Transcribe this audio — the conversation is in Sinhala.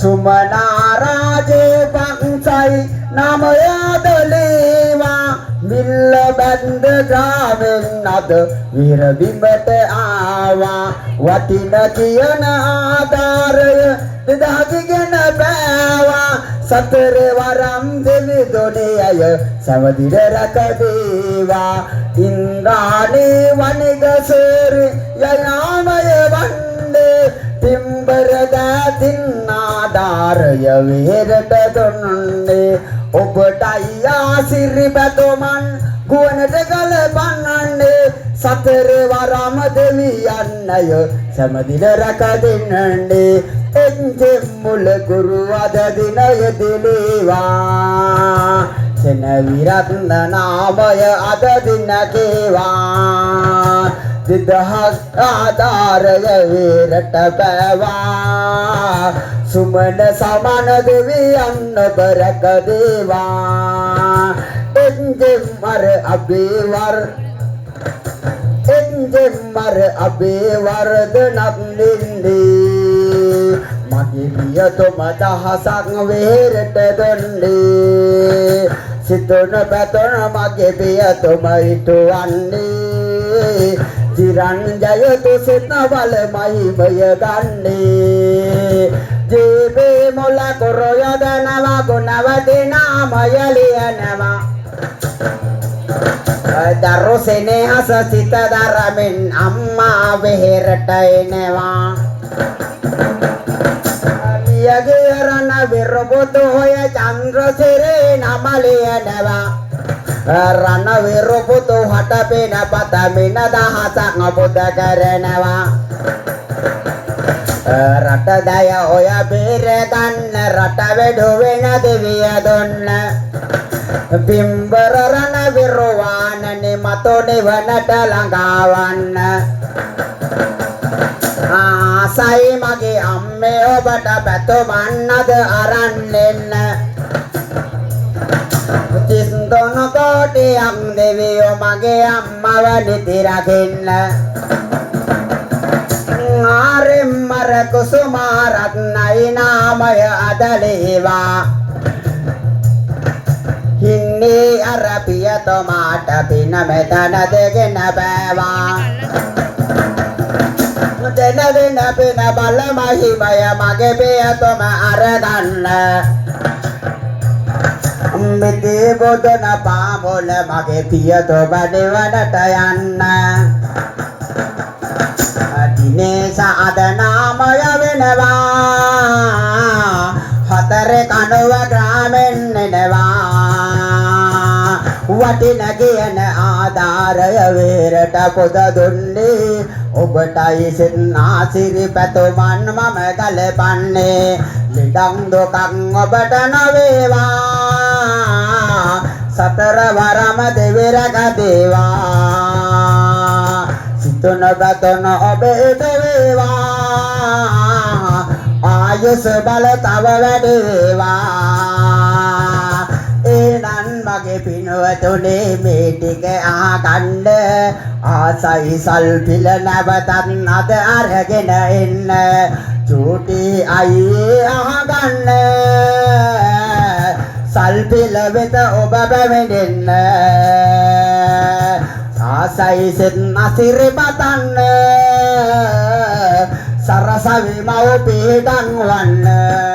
සුමනාරාජේ පංචයි නමයදලේවා මිල්ල බැන්ද ගාවෙන් අද විර බිඹට ආවා වටින කියන ආධාරය දෙදාගිගෙන බෑවා සතර වරම් දෙවි දොනේ අය සවදිර රැකදේවා ඉන්ද්‍රාණී වනිගසර යයාමය වන්නේ තිම්බර දැතින් ආධාරය වේරට දුන්නේ ඔබටයි ආසිරි බැතොමන් ගුවනට ගලපන්නන්නේ සතර වරම දෙවියන්නය සමදින රැක දෙන්නන්නේ එන්ජෙම් මුල ගුරු අද දිනය දිලේවා සෙනවිරත්න නාමය අද දින කේවා දිදහස් ආධාරය වේරට බෑවා සුමන සමන දෙවියන් ඔබ රැක දේවා එන්ජෙම්මර අබේවර්ධ නම්නින්නේ මගේ පියතුම දහසක් වේරට දොන්නේ සිතුන පැතුන මගේ පියතුම ඉටුවන්නේ චිරංජය තුසිත බල මහිමය ගන්නේ ජීවේ මොල කුරයදනවා ගුණවදිනාමය ලියනවා දරු සෙනෙහස සිත දරමින් අම්මා වෙහෙරට එනවා මියගේ රණ විරබුදු හොය චන්ද්‍රසිරේ නම ලියනවා රණ විරබුදු හට පෙන පතමින දහසක් බුද කරනවා රට දය ඔය බේර ගන්න රට වෙඩු වෙන දෙවිය දුන්න පිම්බර රණ විරුවානනි මතු නිවනට ළඟාවන්න ආසයි මගේ අම්මේ ඔබට පැතුමන්නද අරන් එන්න තිස්දොන කෝටියක් දෙවියෝ මගේ අම්මව නිති රකින්න ආරෙම්මර කුසුමාරත්නයි නාමය අදලේවා හින්නේ අර පියතුමාට පින මෙතන දෙගෙන බෑවා දෙන දෙන පින බල මහිමය මගේ පියතුම අරගන්න මිදී බොදන පාමුල මගේ පියතුම නිවනට යන්න දිනේස අද නාමය වෙනවා හතර කනුව ග්‍රාමෙන් එනවා වටින කියන ආධාරය වේරට පොද දුන්නේ ඔබටයි සින්නාසිරි පැතුමන් මම ගලපන්නේ ලිඩම් දුකක් ඔබට නොවේවා සතර වරම දෙවි රැක දේවා සිතුන බතන ඔබ වේවා ආයුෂ බල තව වැඩි වේවා එනන් මගේ පිනවතුනේ මේ ටික අහගන්න ආසයි සල්පිල නැවතත් අද අරගෙන එන්න චූටි අයියේ අහගන්න සල්පිල වෙත ඔබ පැමිණෙන්න ආසයි සෙත් අසිරි පතන්න සරසවි මව පිටන් වන්න